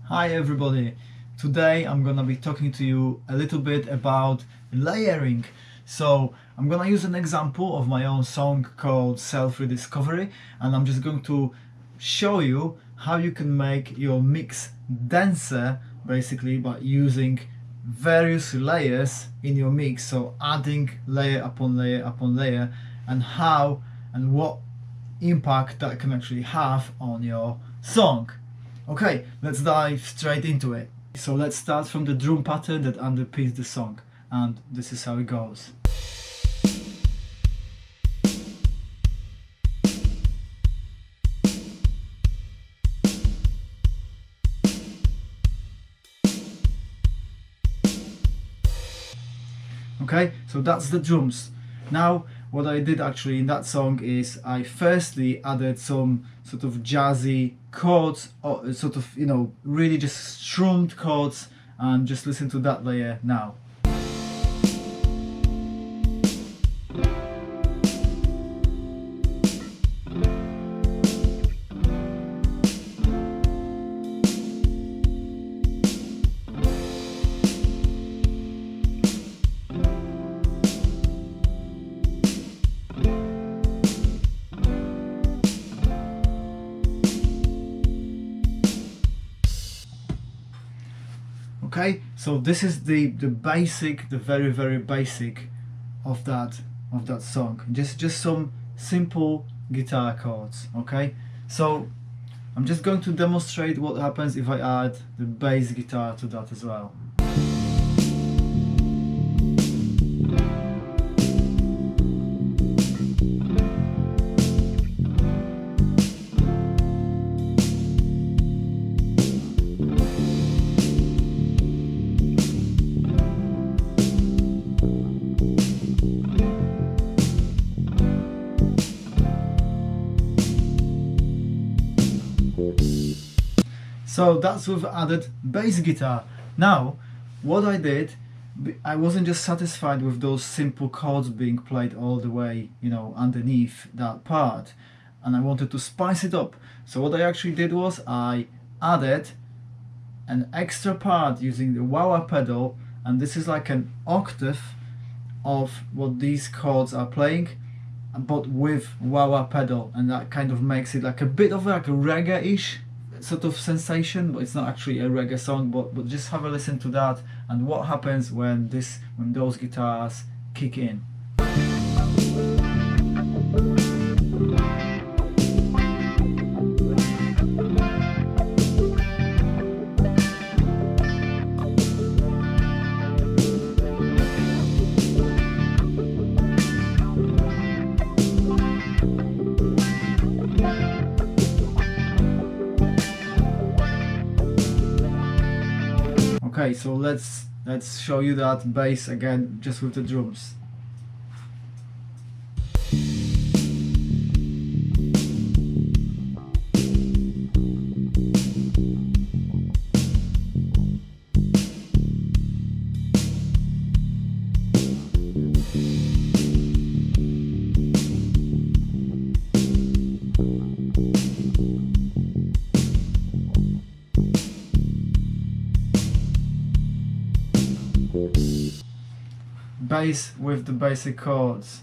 Hi everybody! Today I'm gonna be talking to you a little bit about layering. So I'm gonna use an example of my own song called Self Rediscovery, and I'm just going to show you how you can make your mix denser basically by using various layers in your mix. So adding layer upon layer upon layer, and how and what impact that can actually have on your song. Okay, let's dive straight into it. So let's start from the drum pattern that underpins the song, and this is how it goes. Okay, so that's the drums. Now what I did actually in that song is I firstly added some sort of jazzy chords, or sort of, really just strummed chords, and just listen to that layer now. Okay, so this is the basic, the very basic of that song. Just some simple guitar chords. Okay, so I'm just going to demonstrate what happens if I add the bass guitar to that as well. So that's with added bass guitar. Now, what I did, I wasn't just satisfied with those simple chords being played all the way, underneath that part, and I wanted to spice it up. So what I actually did was I added an extra part using the wah-wah pedal, and this is like an octave of what these chords are playing, but with wah-wah pedal, and that kind of makes it like a bit of like a reggae-ish sort of sensation, but it's not actually a reggae song. But just have a listen to that and what happens when those guitars kick in. Okay, so let's show you that bass again, just with the drums. Bass with the basic chords.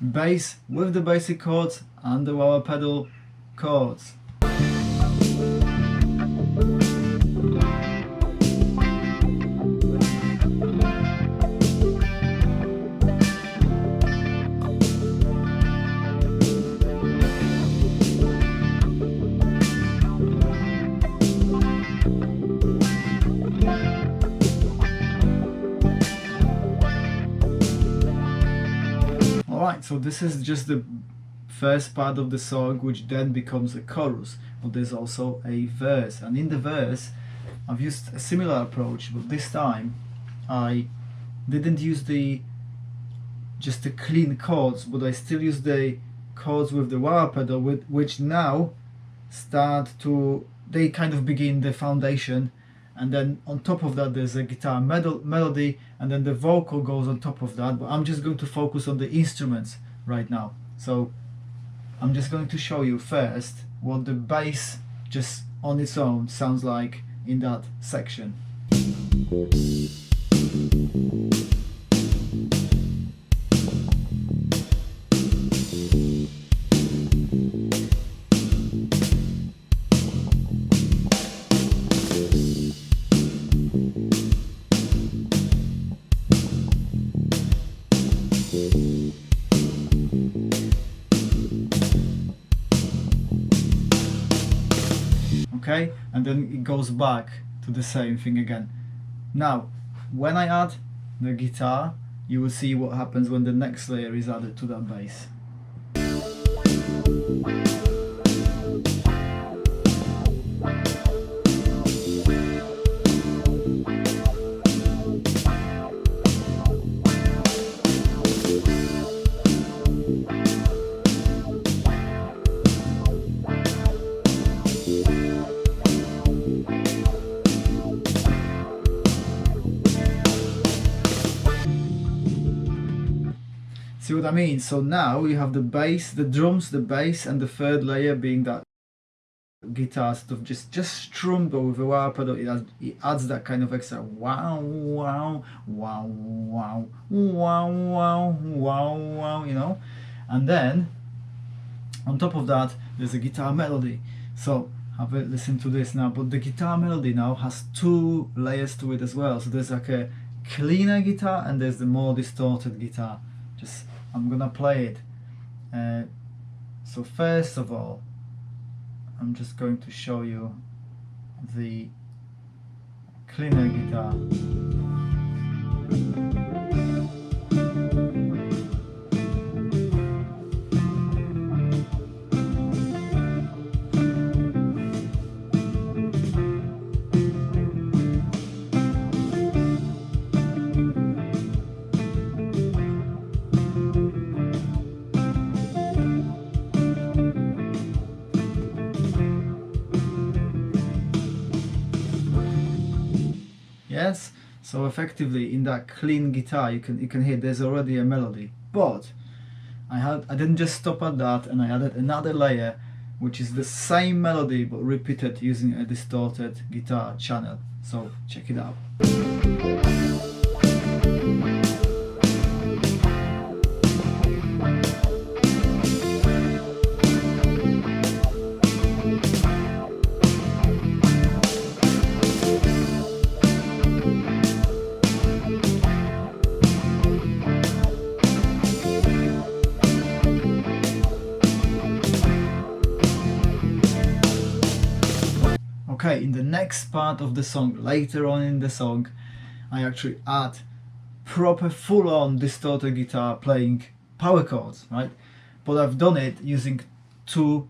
Bass with the basic chords and the wah-wah pedal chords. Alright, so this is just the first part of the song, which then becomes a chorus, but there's also a verse, and in the verse I've used a similar approach, but this time I didn't use just the clean chords, but I still use the chords with the wah pedal, which now they kind of begin the foundation, and then on top of that there's a guitar melody, and then the vocal goes on top of that. But I'm just going to focus on the instruments right now. So I'm just going to show you first what the bass just on its own sounds like in that section. Okay, and then it goes back to the same thing again. Now, when I add the guitar, you will see what happens when the next layer is added to that bass. See what I mean? So now you have the bass, the drums, the bass, and the third layer being that guitar stuff just strummed over the wah pedal. It adds that kind of extra wow wow wow wow wow wow wow wow, you know. And then on top of that there's a guitar melody. So have a listen to this now. But the guitar melody now has two layers to it as well. So there's like a cleaner guitar and there's the more distorted guitar. I'm gonna play it. So first of all, I'm just going to show you the cleaner guitar. Yes, so effectively in that clean guitar you can hear there's already a melody, but I didn't just stop at that, and I added another layer which is the same melody but repeated using a distorted guitar channel. So check it out. Okay, in the next part of the song, later on in the song, I actually add proper full-on distorted guitar playing power chords, right? But I've done it using two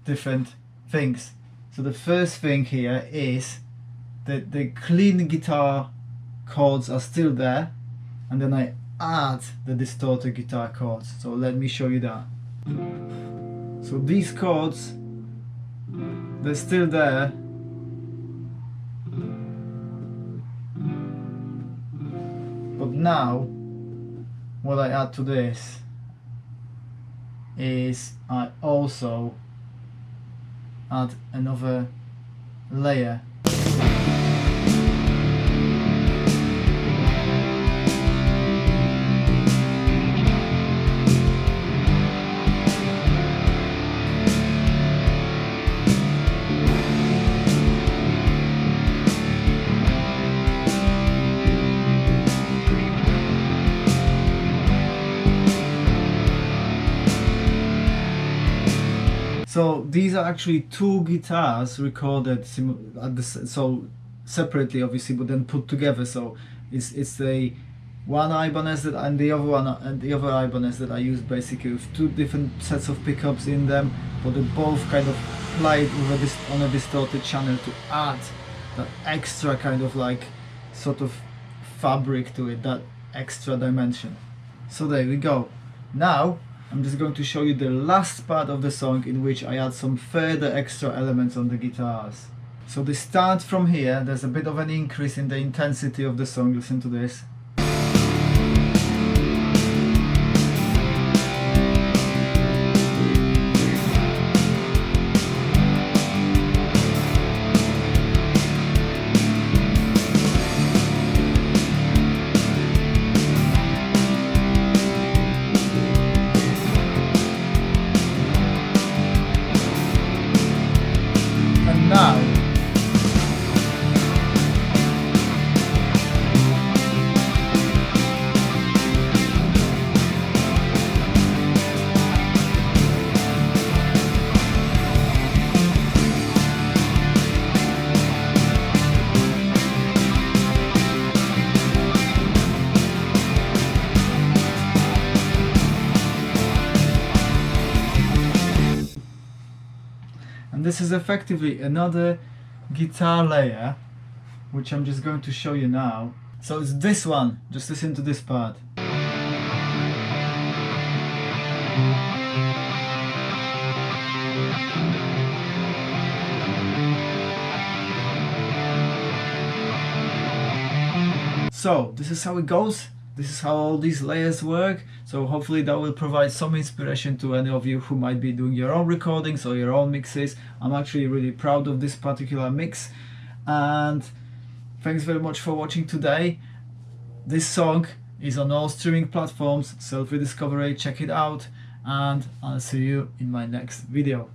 different things. So the first thing here is that the clean guitar chords are still there, and then I add the distorted guitar chords. So let me show you that. So these chords, they're still there, but now what I add to this is I also add another layer. So these are actually two guitars recorded separately, obviously, but then put together. So it's the one Ibanez that and the other one and the other Ibanez that I use basically with two different sets of pickups in them, but they both kind of played with on a distorted channel to add that extra kind of like sort of fabric to it, that extra dimension. So there we go. Now I'm just going to show you the last part of the song in which I add some further extra elements on the guitars. So they start from here, there's a bit of an increase in the intensity of the song, listen to this. And now and this is effectively another guitar layer, which I'm just going to show you now. So it's this one, just listen to this part. So this is how it goes. This is how all these layers work. So hopefully that will provide some inspiration to any of you who might be doing your own recordings or your own mixes. I'm actually really proud of this particular mix, and thanks very much for watching today. This song is on all streaming platforms, Self Rediscovery, check it out, and I'll see you in my next video.